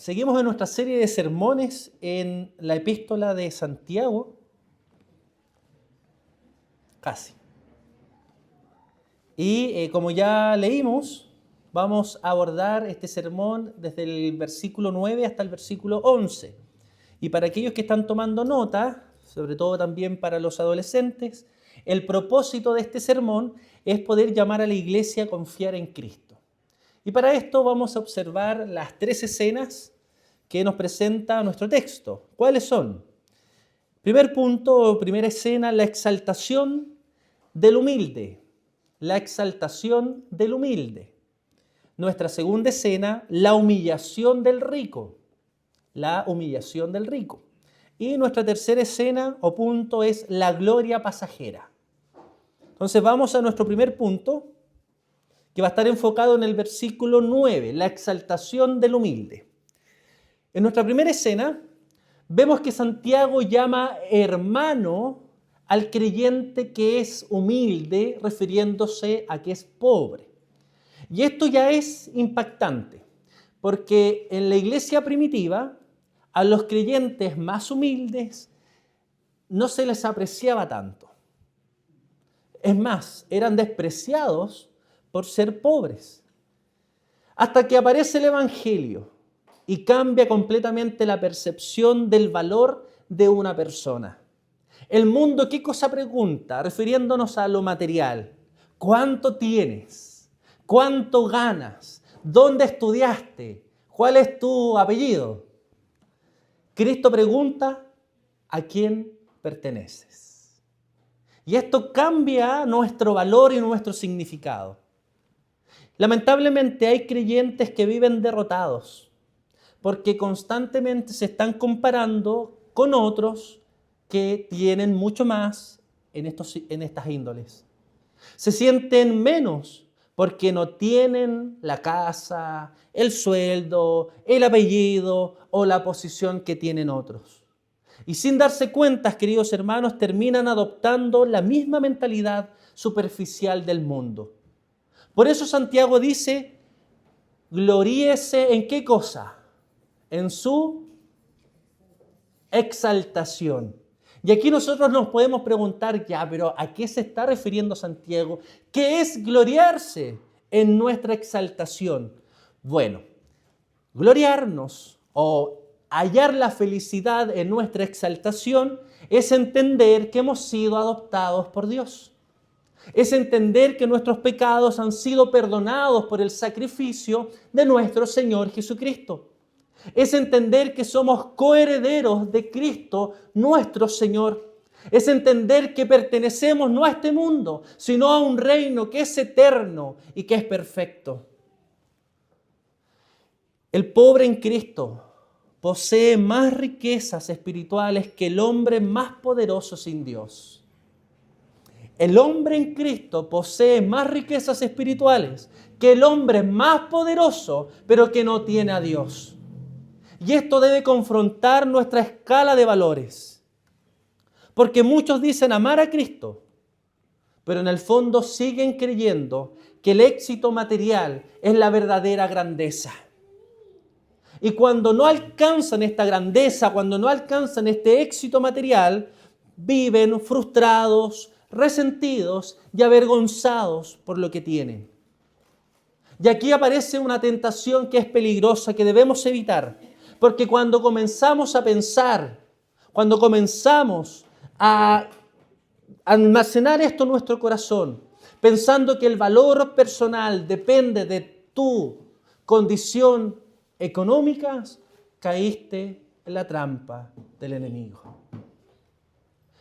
Seguimos en nuestra serie de sermones en la epístola de Santiago. Casi. Y como ya leímos, vamos a abordar este sermón desde el versículo 9 hasta el versículo 11. Y para aquellos que están tomando nota, sobre todo también para los adolescentes, el propósito de este sermón es poder llamar a la iglesia a confiar en Cristo. Y para esto vamos a observar las 3 escenas que nos presenta nuestro texto. ¿Cuáles son? Primer punto o primera escena, la exaltación del humilde. La exaltación del humilde. Nuestra segunda escena, la humillación del rico. La humillación del rico. Y nuestra tercera escena o punto es la gloria pasajera. Entonces vamos a nuestro primer punto, que va a estar enfocado en el versículo 9, la exaltación del humilde. En nuestra primera escena, vemos que Santiago llama hermano al creyente que es humilde, refiriéndose a que es pobre. Y esto ya es impactante, porque en la iglesia primitiva, a los creyentes más humildes no se les apreciaba tanto. Es más, eran despreciados por ser pobres. Hasta que aparece el Evangelio y cambia completamente la percepción del valor de una persona. El mundo, ¿qué cosa pregunta? Refiriéndonos a lo material. ¿Cuánto tienes? ¿Cuánto ganas? ¿Dónde estudiaste? ¿Cuál es tu apellido? Cristo pregunta, ¿a quién perteneces? Y esto cambia nuestro valor y nuestro significado. Lamentablemente hay creyentes que viven derrotados porque constantemente se están comparando con otros que tienen mucho más en estas índoles. Se sienten menos porque no tienen la casa, el sueldo, el apellido o la posición que tienen otros. Y sin darse cuenta, queridos hermanos, terminan adoptando la misma mentalidad superficial del mundo. Por eso Santiago dice, gloríese ¿en qué cosa? En su exaltación. Y aquí nosotros nos podemos preguntar, pero ¿a qué se está refiriendo Santiago? ¿Qué es gloriarse en nuestra exaltación? Bueno, gloriarnos o hallar la felicidad en nuestra exaltación es entender que hemos sido adoptados por Dios. Es entender que nuestros pecados han sido perdonados por el sacrificio de nuestro Señor Jesucristo. Es entender que somos coherederos de Cristo, nuestro Señor. Es entender que pertenecemos no a este mundo, sino a un reino que es eterno y que es perfecto. El pobre en Cristo posee más riquezas espirituales que el hombre más poderoso sin Dios. El hombre en Cristo posee más riquezas espirituales que el hombre más poderoso, pero que no tiene a Dios. Y esto debe confrontar nuestra escala de valores. Porque muchos dicen amar a Cristo, pero en el fondo siguen creyendo que el éxito material es la verdadera grandeza. Y cuando no alcanzan esta grandeza, cuando no alcanzan este éxito material, viven frustrados, resentidos y avergonzados por lo que tienen. Y aquí aparece una tentación que es peligrosa, que debemos evitar. Porque cuando comenzamos a pensar, cuando comenzamos a almacenar esto en nuestro corazón, pensando que el valor personal depende de tu condición económica, caíste en la trampa del enemigo.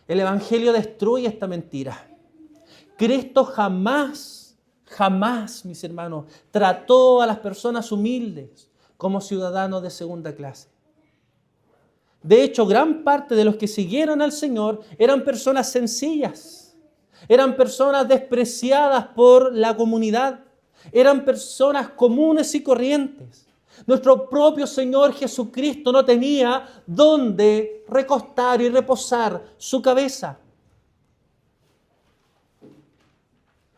El Evangelio destruye esta mentira. Cristo jamás, mis hermanos, trató a las personas humildes como ciudadanos de segunda clase. De hecho, gran parte de los que siguieron al Señor eran personas sencillas, eran personas despreciadas por la comunidad, eran personas comunes y corrientes. Nuestro propio Señor Jesucristo no tenía dónde recostar y reposar su cabeza.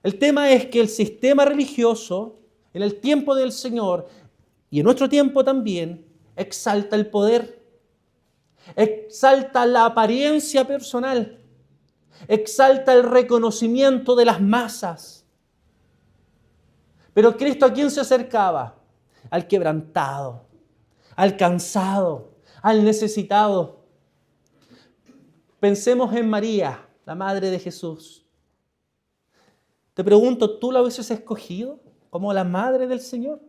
El tema es que el sistema religioso, en el tiempo del Señor, y en nuestro tiempo también, exalta el poder, exalta la apariencia personal, exalta el reconocimiento de las masas. Pero Cristo, ¿a quién se acercaba? Al quebrantado, al cansado, al necesitado. Pensemos en María, la madre de Jesús. Te pregunto, ¿tú la hubieses escogido como la madre del Señor?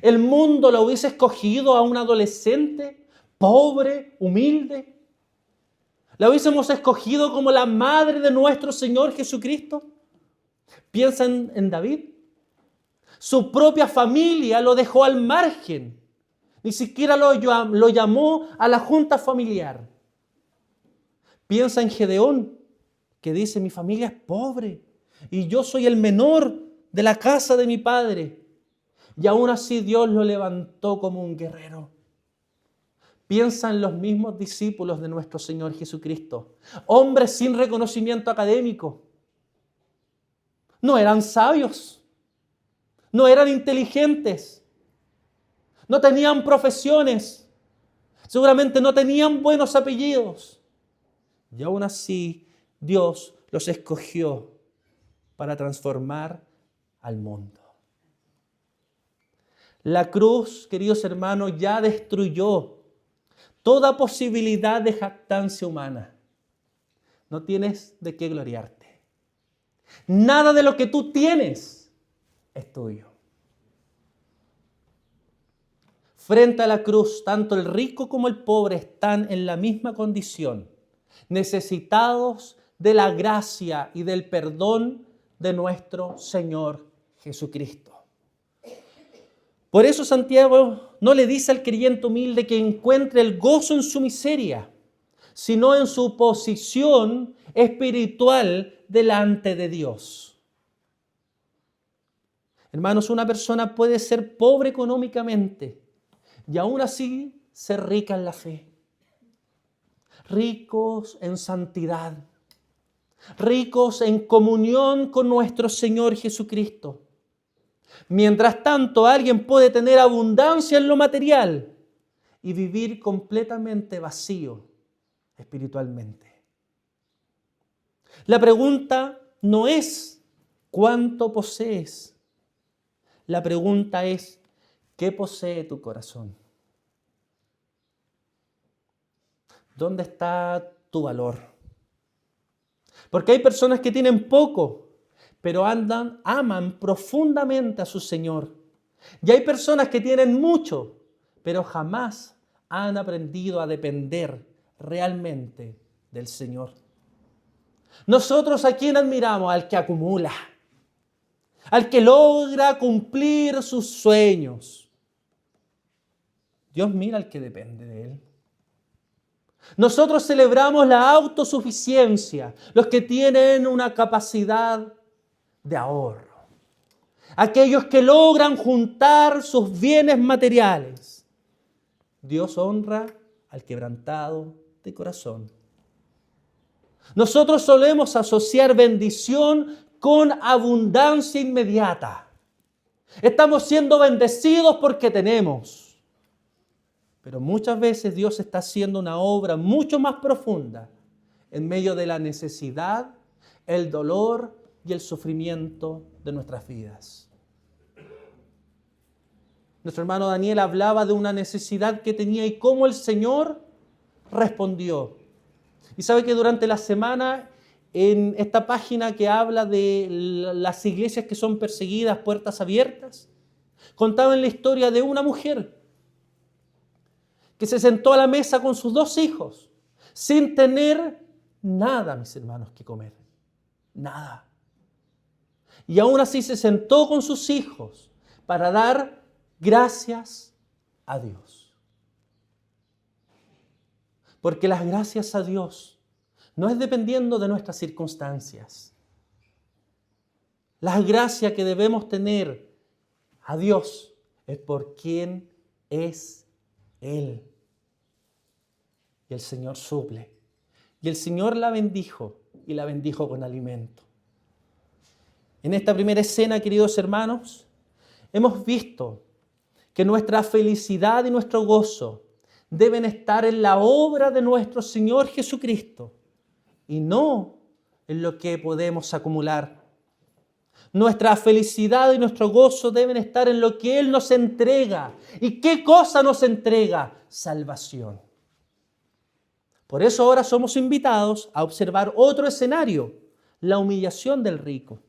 ¿El mundo la hubiese escogido a una adolescente, pobre, humilde? ¿La hubiésemos escogido como la madre de nuestro Señor Jesucristo? Piensa en David. Su propia familia lo dejó al margen. Ni siquiera lo llamó a la junta familiar. Piensa en Gedeón, que dice, mi familia es pobre y yo soy el menor de la casa de mi padre. Y aún así Dios lo levantó como un guerrero. Piensa en los mismos discípulos de nuestro Señor Jesucristo. Hombres sin reconocimiento académico. No eran sabios. No eran inteligentes. No tenían profesiones. Seguramente no tenían buenos apellidos. Y aún así Dios los escogió para transformar al mundo. La cruz, queridos hermanos, ya destruyó toda posibilidad de jactancia humana. No tienes de qué gloriarte. Nada de lo que tú tienes es tuyo. Frente a la cruz, tanto el rico como el pobre están en la misma condición, necesitados de la gracia y del perdón de nuestro Señor Jesucristo. Por eso Santiago no le dice al creyente humilde que encuentre el gozo en su miseria, sino en su posición espiritual delante de Dios. Hermanos, una persona puede ser pobre económicamente y aún así ser rica en la fe. Ricos en santidad, ricos en comunión con nuestro Señor Jesucristo. Mientras tanto, alguien puede tener abundancia en lo material y vivir completamente vacío espiritualmente. La pregunta no es ¿cuánto posees? La pregunta es ¿qué posee tu corazón? ¿Dónde está tu valor? Porque hay personas que tienen poco, pero aman profundamente a su Señor. Y hay personas que tienen mucho, pero jamás han aprendido a depender realmente del Señor. Nosotros, ¿a quién admiramos? Al que acumula, al que logra cumplir sus sueños. Dios mira al que depende de Él. Nosotros celebramos la autosuficiencia, los que tienen una capacidad de ahorro. Aquellos que logran juntar sus bienes materiales. Dios honra al quebrantado de corazón. Nosotros solemos asociar bendición con abundancia inmediata. Estamos siendo bendecidos porque tenemos. Pero muchas veces Dios está haciendo una obra mucho más profunda en medio de la necesidad, el dolor y el sufrimiento de nuestras vidas. Nuestro hermano Daniel hablaba de una necesidad que tenía y cómo el Señor respondió. Y sabe que durante la semana, en esta página que habla de las iglesias que son perseguidas, puertas abiertas, contaban la historia de una mujer que se sentó a la mesa con sus 2 hijos, sin tener nada, mis hermanos, que comer. Nada. Y aún así se sentó con sus hijos para dar gracias a Dios. Porque las gracias a Dios no es dependiendo de nuestras circunstancias. La gracia que debemos tener a Dios es por quien es Él. Y el Señor suple. Y el Señor la bendijo y la bendijo con alimento. En esta primera escena, queridos hermanos, hemos visto que nuestra felicidad y nuestro gozo deben estar en la obra de nuestro Señor Jesucristo y no en lo que podemos acumular. Nuestra felicidad y nuestro gozo deben estar en lo que Él nos entrega. ¿Y qué cosa nos entrega? Salvación. Por eso ahora somos invitados a observar otro escenario, la humillación del rico.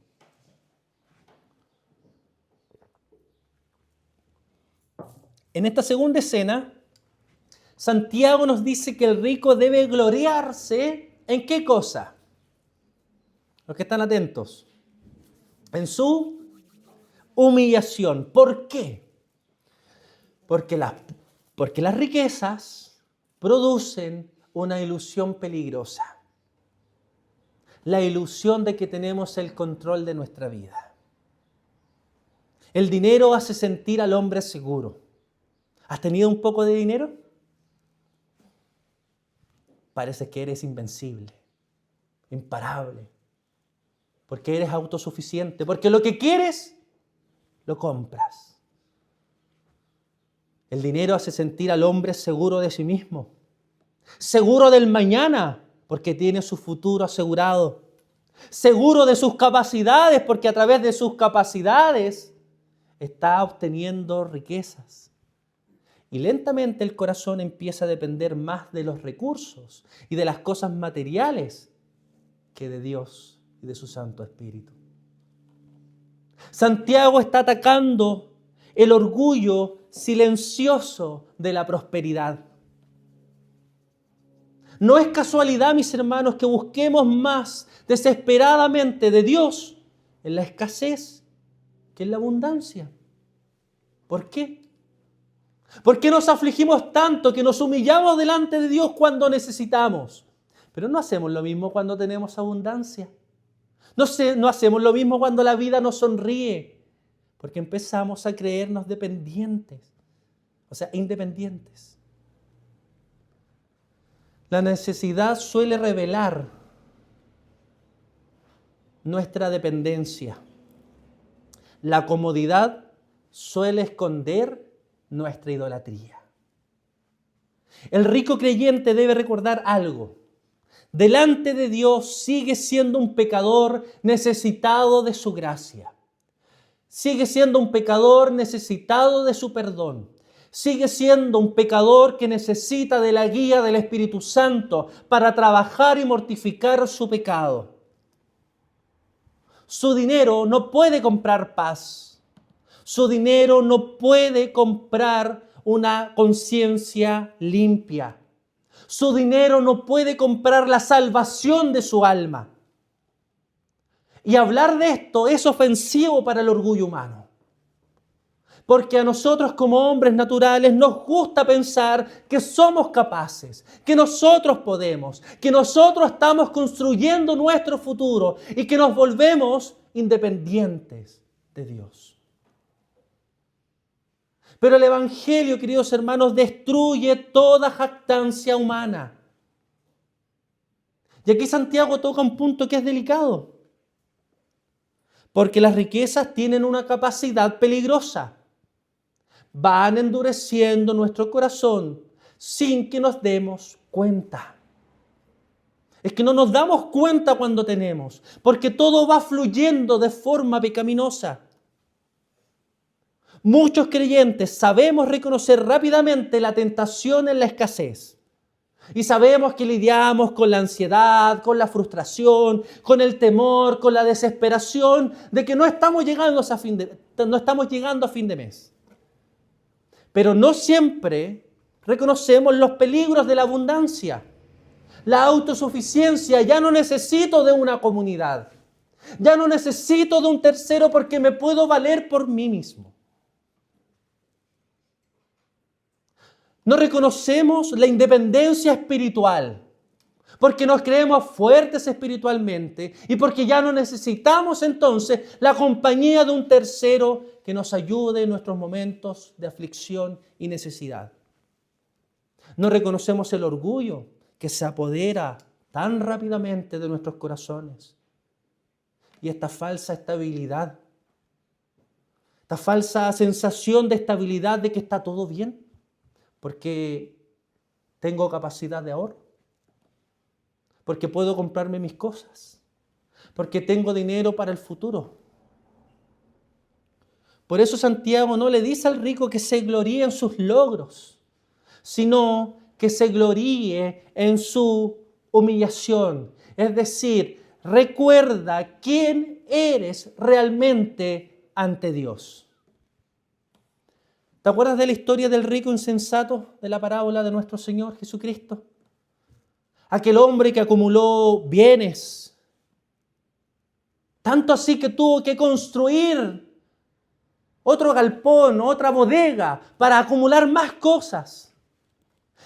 En esta segunda escena, Santiago nos dice que el rico debe gloriarse ¿en qué cosa? Los que están atentos. En su humillación. ¿Por qué? Porque las riquezas producen una ilusión peligrosa. La ilusión de que tenemos el control de nuestra vida. El dinero hace sentir al hombre seguro. ¿Has tenido un poco de dinero? Parece que eres invencible, imparable, porque eres autosuficiente, porque lo que quieres, lo compras. El dinero hace sentir al hombre seguro de sí mismo, seguro del mañana, porque tiene su futuro asegurado, seguro de sus capacidades, porque a través de sus capacidades está obteniendo riquezas. Y lentamente el corazón empieza a depender más de los recursos y de las cosas materiales que de Dios y de su Santo Espíritu. Santiago está atacando el orgullo silencioso de la prosperidad. No es casualidad, mis hermanos, que busquemos más desesperadamente de Dios en la escasez que en la abundancia. ¿Por qué? ¿Por qué nos afligimos tanto que nos humillamos delante de Dios cuando necesitamos? Pero no hacemos lo mismo cuando tenemos abundancia. No hacemos lo mismo cuando la vida nos sonríe. Porque empezamos a creernos dependientes. O sea, independientes. La necesidad suele revelar nuestra dependencia. La comodidad suele esconder nuestra idolatría. El rico creyente debe recordar algo. Delante de Dios sigue siendo un pecador necesitado de su gracia. Sigue siendo un pecador necesitado de su perdón. Sigue siendo un pecador que necesita de la guía del Espíritu Santo para trabajar y mortificar su pecado. Su dinero no puede comprar paz. Su dinero no puede comprar una conciencia limpia. Su dinero no puede comprar la salvación de su alma. Y hablar de esto es ofensivo para el orgullo humano. Porque a nosotros como hombres naturales nos gusta pensar que somos capaces, que nosotros podemos, que nosotros estamos construyendo nuestro futuro y que nos volvemos independientes de Dios. Pero el Evangelio, queridos hermanos, destruye toda jactancia humana. Y aquí Santiago toca un punto que es delicado. Porque las riquezas tienen una capacidad peligrosa. Van endureciendo nuestro corazón sin que nos demos cuenta. Es que no nos damos cuenta cuando tenemos, porque todo va fluyendo de forma pecaminosa. Muchos creyentes sabemos reconocer rápidamente la tentación en la escasez. Y sabemos que lidiamos con la ansiedad, con la frustración, con el temor, con la desesperación de que no estamos llegando a fin de mes. Pero no siempre reconocemos los peligros de la abundancia. La autosuficiencia, ya no necesito de una comunidad. Ya no necesito de un tercero porque me puedo valer por mí mismo. No reconocemos la independencia espiritual porque nos creemos fuertes espiritualmente y porque ya no necesitamos entonces la compañía de un tercero que nos ayude en nuestros momentos de aflicción y necesidad. No reconocemos el orgullo que se apodera tan rápidamente de nuestros corazones y esta falsa estabilidad. esta falsa sensación de estabilidad de que está todo bien, porque tengo capacidad de ahorro, porque puedo comprarme mis cosas, porque tengo dinero para el futuro. Por eso Santiago no le dice al rico que se gloríe en sus logros, sino que se gloríe en su humillación. Es decir, recuerda quién eres realmente ante Dios. ¿Te acuerdas de la historia del rico insensato de la parábola de nuestro Señor Jesucristo? Aquel hombre que acumuló bienes, tanto así que tuvo que construir otro galpón, otra bodega para acumular más cosas.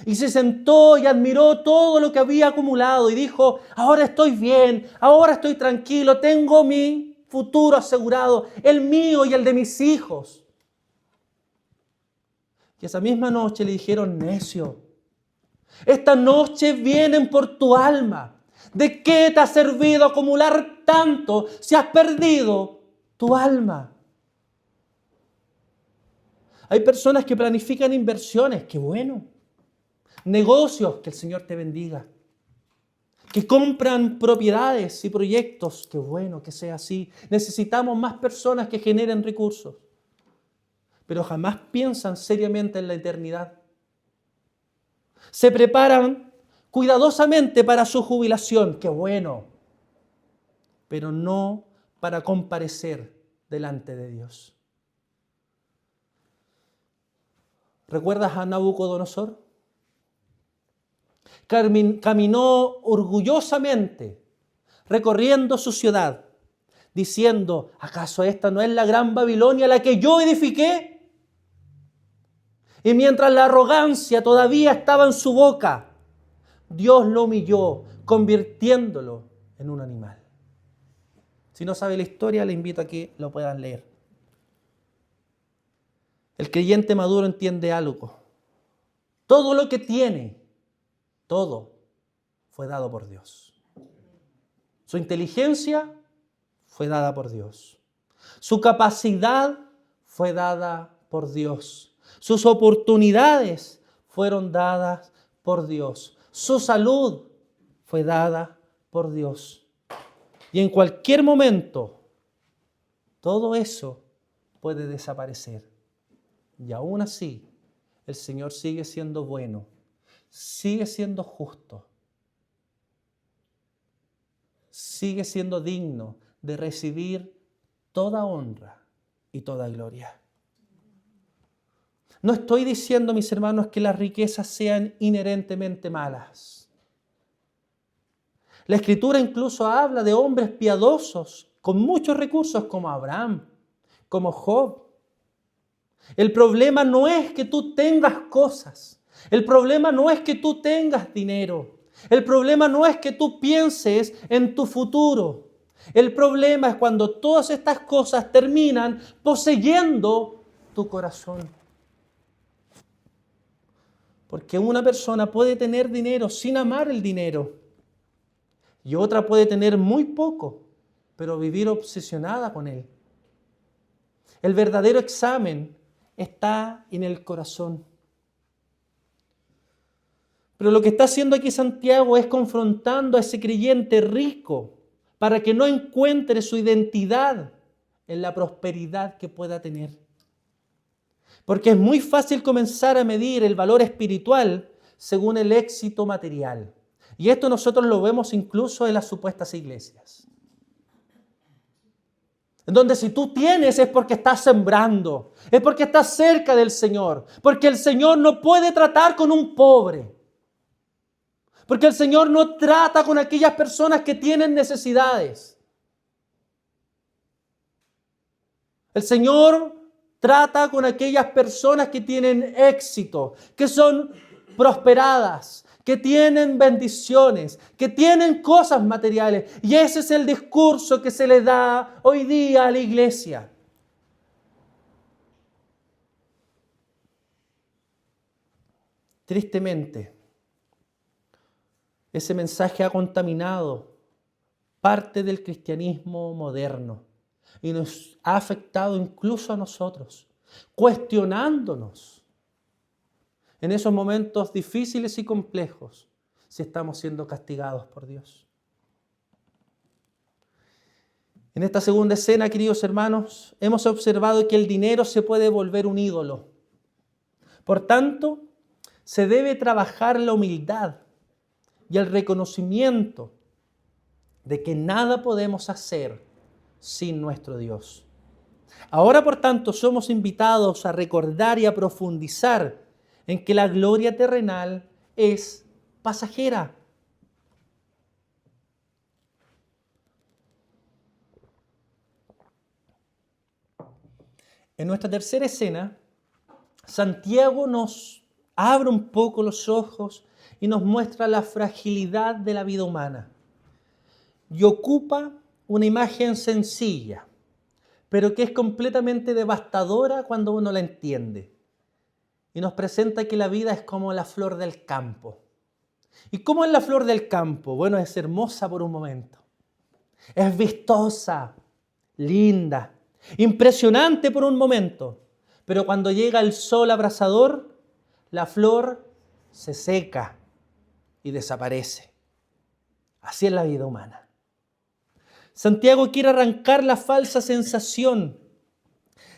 Y se sentó y admiró todo lo que había acumulado y dijo, ahora estoy bien, ahora estoy tranquilo, tengo mi futuro asegurado, el mío y el de mis hijos. Y esa misma noche le dijeron, necio, esta noche vienen por tu alma. ¿De qué te ha servido acumular tanto si has perdido tu alma? Hay personas que planifican inversiones, qué bueno. Negocios, que el Señor te bendiga. Que compran propiedades y proyectos, qué bueno que sea así. Necesitamos más personas que generen recursos. Pero jamás piensan seriamente en la eternidad. Se preparan cuidadosamente para su jubilación, qué bueno. Pero no para comparecer delante de Dios. ¿Recuerdas a Nabucodonosor? Caminó orgullosamente recorriendo su ciudad, diciendo, ¿acaso esta no es la gran Babilonia la que yo edifiqué? Y mientras la arrogancia todavía estaba en su boca, Dios lo humilló, convirtiéndolo en un animal. Si no sabe la historia, le invito a que lo puedan leer. El creyente maduro entiende algo. Todo lo que tiene, todo fue dado por Dios. Su inteligencia fue dada por Dios. Su capacidad fue dada por Dios. Sus oportunidades fueron dadas por Dios. Su salud fue dada por Dios. Y en cualquier momento, todo eso puede desaparecer. Y aún así, el Señor sigue siendo bueno, sigue siendo justo, sigue siendo digno de recibir toda honra y toda gloria. No estoy diciendo, mis hermanos, que las riquezas sean inherentemente malas. La Escritura incluso habla de hombres piadosos con muchos recursos como Abraham, como Job. El problema no es que tú tengas cosas. El problema no es que tú tengas dinero. El problema no es que tú pienses en tu futuro. El problema es cuando todas estas cosas terminan poseyendo tu corazón. Porque una persona puede tener dinero sin amar el dinero. Y otra puede tener muy poco, pero vivir obsesionada con él. El verdadero examen está en el corazón. Pero lo que está haciendo aquí Santiago es confrontando a ese creyente rico para que no encuentre su identidad en la prosperidad que pueda tener. Porque es muy fácil comenzar a medir el valor espiritual según el éxito material. Y esto nosotros lo vemos incluso en las supuestas iglesias. En donde si tú tienes es porque estás sembrando, es porque estás cerca del Señor, porque el Señor no puede tratar con un pobre, porque el Señor no trata con aquellas personas que tienen necesidades. El Señor trata con aquellas personas que tienen éxito, que son prosperadas, que tienen bendiciones, que tienen cosas materiales. Y ese es el discurso que se le da hoy día a la iglesia. Tristemente, ese mensaje ha contaminado parte del cristianismo moderno, y nos ha afectado incluso a nosotros, cuestionándonos en esos momentos difíciles y complejos si estamos siendo castigados por Dios. En esta segunda escena, queridos hermanos, hemos observado que el dinero se puede volver un ídolo. Por tanto, se debe trabajar la humildad y el reconocimiento de que nada podemos hacer sin nuestro Dios. Ahora, por tanto, somos invitados a recordar y a profundizar en que la gloria terrenal es pasajera. En nuestra tercera escena, Santiago nos abre un poco los ojos y nos muestra la fragilidad de la vida humana. Y ocupa una imagen sencilla, pero que es completamente devastadora cuando uno la entiende. Y nos presenta que la vida es como la flor del campo. ¿Y cómo es la flor del campo? Bueno, es hermosa por un momento. Es vistosa, linda, impresionante por un momento. Pero cuando llega el sol abrasador, la flor se seca y desaparece. Así es la vida humana. Santiago quiere arrancar la falsa sensación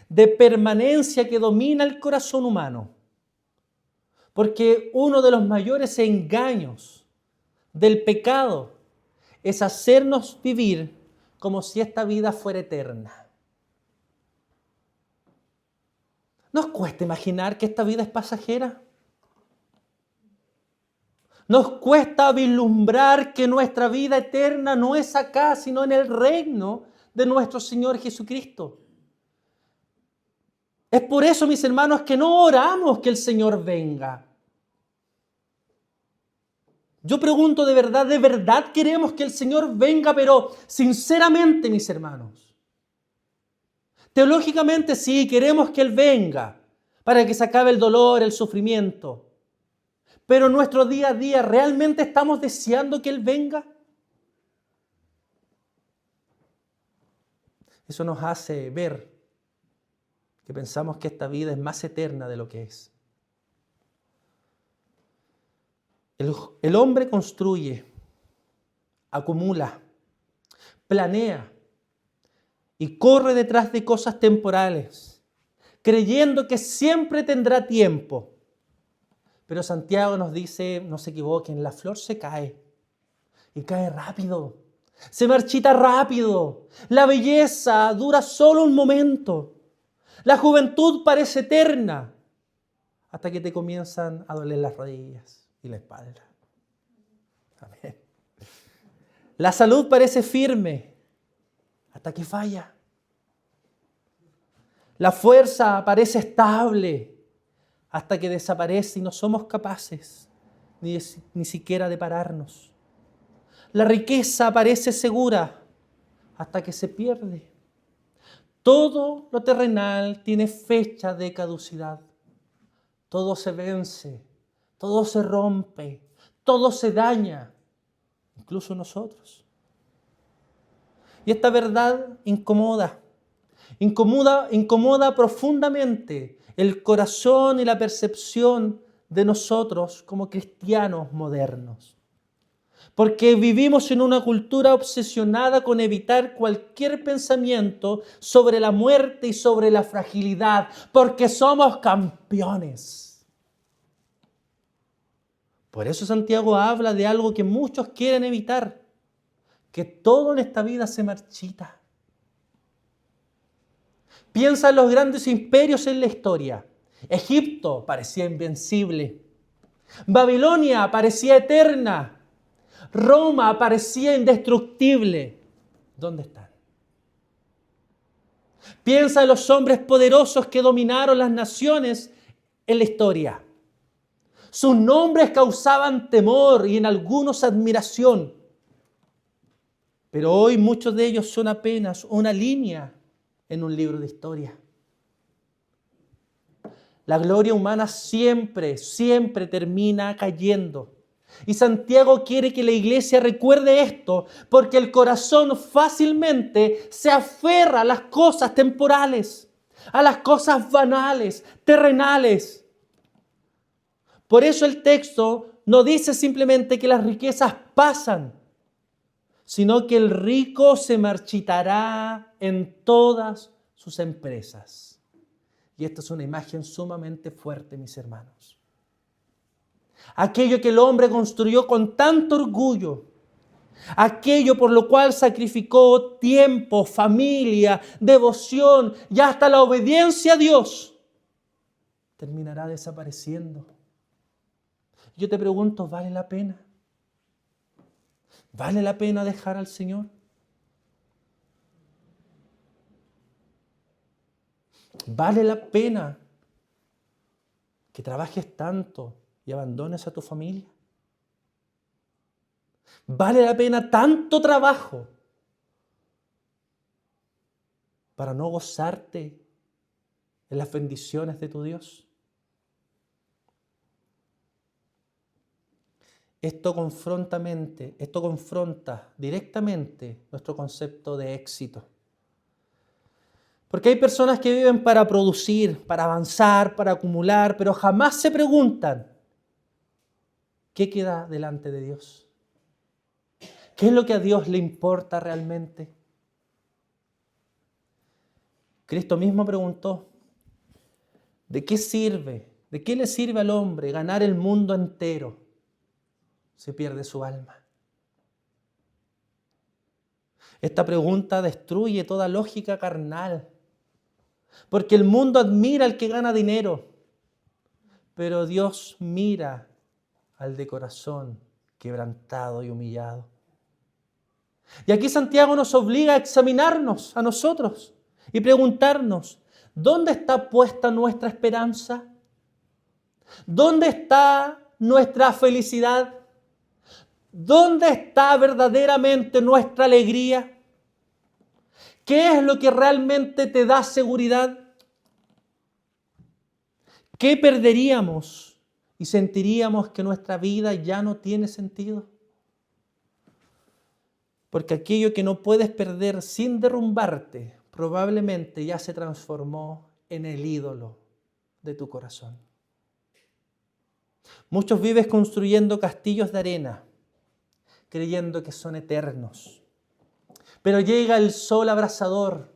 de permanencia que domina el corazón humano. Porque uno de los mayores engaños del pecado es hacernos vivir como si esta vida fuera eterna. ¿Nos cuesta imaginar que esta vida es pasajera? Nos cuesta vislumbrar que nuestra vida eterna no es acá, sino en el reino de nuestro Señor Jesucristo. Es por eso, mis hermanos, que no oramos que el Señor venga. Yo pregunto, ¿de verdad queremos que el Señor venga? Pero sinceramente, mis hermanos, teológicamente sí, queremos que Él venga para que se acabe el dolor, el sufrimiento. Pero en nuestro día a día, ¿realmente estamos deseando que Él venga? Eso nos hace ver que pensamos que esta vida es más eterna de lo que es. El hombre construye, acumula, planea y corre detrás de cosas temporales, creyendo que siempre tendrá tiempo. Pero Santiago nos dice, no se equivoquen, la flor se cae y cae rápido, se marchita rápido. La belleza dura solo un momento. La juventud parece eterna hasta que te comienzan a doler las rodillas y la espalda. Amén. La salud parece firme hasta que falla. La fuerza parece estable hasta que desaparece y no somos capaces ni siquiera de pararnos. La riqueza parece segura hasta que se pierde. Todo lo terrenal tiene fecha de caducidad. Todo se vence, todo se rompe, todo se daña, incluso nosotros. Y esta verdad incomoda profundamente el corazón y la percepción de nosotros como cristianos modernos. Porque vivimos en una cultura obsesionada con evitar cualquier pensamiento sobre la muerte y sobre la fragilidad, porque somos campeones. Por eso Santiago habla de algo que muchos quieren evitar, que todo en esta vida se marchita. Piensa en los grandes imperios en la historia. Egipto parecía invencible. Babilonia parecía eterna. Roma parecía indestructible. ¿Dónde están? Piensa en los hombres poderosos que dominaron las naciones en la historia. Sus nombres causaban temor y en algunos admiración. Pero hoy muchos de ellos son apenas una línea en un libro de historia. La gloria humana siempre termina cayendo. Y Santiago quiere que la iglesia recuerde esto, porque el corazón fácilmente se aferra a las cosas temporales, a las cosas banales, terrenales. Por eso el texto no dice simplemente que las riquezas pasan, sino que el rico se marchitará en todas sus empresas. Y esta es una imagen sumamente fuerte, mis hermanos. Aquello que el hombre construyó con tanto orgullo, aquello por lo cual sacrificó tiempo, familia, devoción y hasta la obediencia a Dios, terminará desapareciendo. Yo te pregunto, ¿vale la pena? ¿Vale la pena dejar al Señor? ¿Vale la pena que trabajes tanto y abandones a tu familia? ¿Vale la pena tanto trabajo para no gozarte en las bendiciones de tu Dios? Esto confronta directamente nuestro concepto de éxito. Porque hay personas que viven para producir, para avanzar, para acumular, pero jamás se preguntan, ¿qué queda delante de Dios? ¿Qué es lo que a Dios le importa realmente? Cristo mismo preguntó, ¿de qué le sirve al hombre ganar el mundo entero si pierde su alma? Esta pregunta destruye toda lógica carnal, porque el mundo admira al que gana dinero, pero Dios mira al de corazón quebrantado y humillado. Y aquí Santiago nos obliga a examinarnos a nosotros y preguntarnos, ¿dónde está puesta nuestra esperanza? ¿Dónde está nuestra felicidad? ¿Dónde está verdaderamente nuestra alegría? ¿Qué es lo que realmente te da seguridad? ¿Qué perderíamos y sentiríamos que nuestra vida ya no tiene sentido? Porque aquello que no puedes perder sin derrumbarte, probablemente ya se transformó en el ídolo de tu corazón. Muchos viven construyendo castillos de arena, creyendo que son eternos. Pero llega el sol abrasador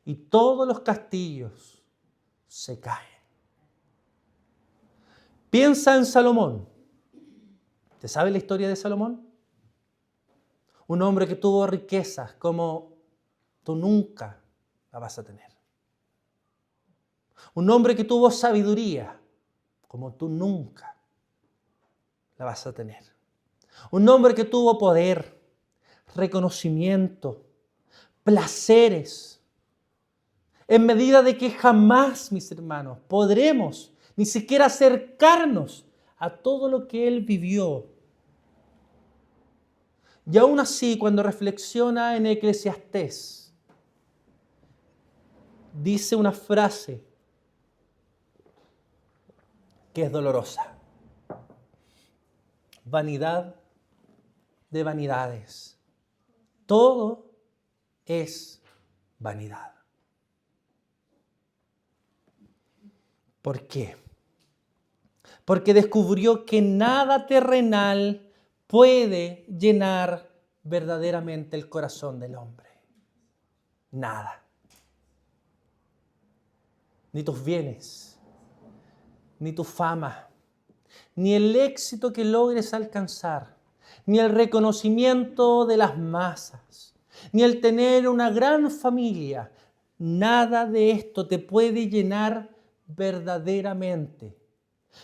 y todos los castillos se caen. Piensa en Salomón. ¿Te sabes la historia de Salomón? Un hombre que tuvo riquezas como tú nunca la vas a tener. Un hombre que tuvo sabiduría como tú nunca la vas a tener. Un hombre que tuvo poder, reconocimiento, placeres, en medida de que jamás, mis hermanos, podremos ni siquiera acercarnos a todo lo que él vivió. Y aún así, cuando reflexiona en Eclesiastés, dice una frase que es dolorosa. Vanidad de vanidades. Todo es vanidad. ¿Por qué? Porque descubrió que nada terrenal puede llenar verdaderamente el corazón del hombre. Nada. Ni tus bienes, ni tu fama, ni el éxito que logres alcanzar, ni el reconocimiento de las masas, ni el tener una gran familia. Nada de esto te puede llenar verdaderamente.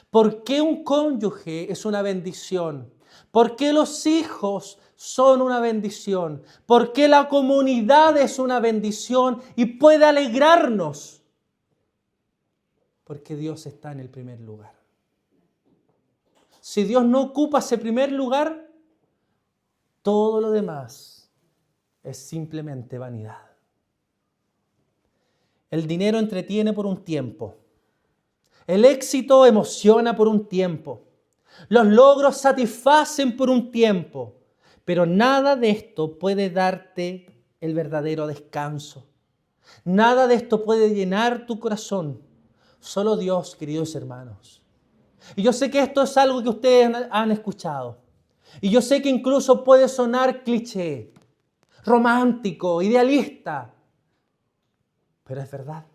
¿Por qué un cónyuge es una bendición? ¿Por qué los hijos son una bendición? ¿Por qué la comunidad es una bendición y puede alegrarnos? Porque Dios está en el primer lugar. Si Dios no ocupa ese primer lugar, todo lo demás es simplemente vanidad. El dinero entretiene por un tiempo. El éxito emociona por un tiempo. Los logros satisfacen por un tiempo, pero nada de esto puede darte el verdadero descanso. Nada de esto puede llenar tu corazón. Solo Dios, queridos hermanos. Y yo sé que esto es algo que ustedes han escuchado. Y yo sé que incluso puede sonar cliché, romántico, idealista. Pero es verdad.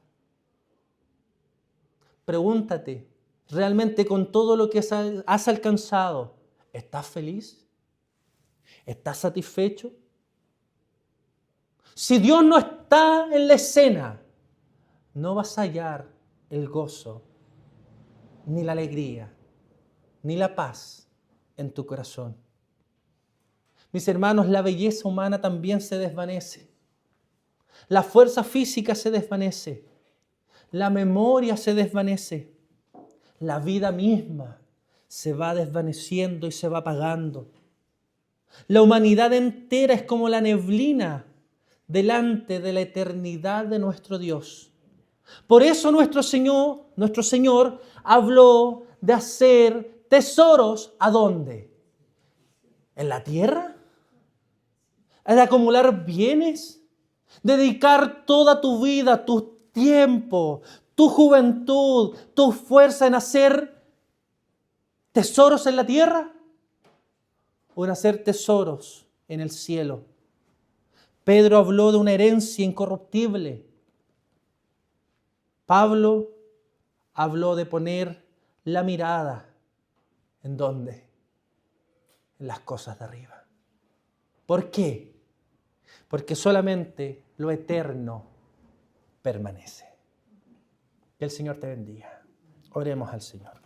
Pregúntate, ¿realmente con todo lo que has alcanzado, estás feliz? ¿Estás satisfecho? Si Dios no está en la escena, no vas a hallar el gozo, ni la alegría, ni la paz en tu corazón. Mis hermanos, la belleza humana también se desvanece. La fuerza física se desvanece. La memoria se desvanece. La vida misma se va desvaneciendo y se va apagando. La humanidad entera es como la neblina delante de la eternidad de nuestro Dios. Por eso nuestro Señor habló de hacer tesoros, ¿a dónde? ¿En la tierra? ¿De acumular bienes? Dedicar toda tu vida, tu tiempo, tu juventud, tu fuerza en hacer tesoros en la tierra o en hacer tesoros en el cielo. Pedro habló de una herencia incorruptible. Pablo habló de poner la mirada ¿en dónde? En las cosas de arriba. ¿Por qué? Porque solamente lo eterno permanece. Que el Señor te bendiga. Oremos al Señor.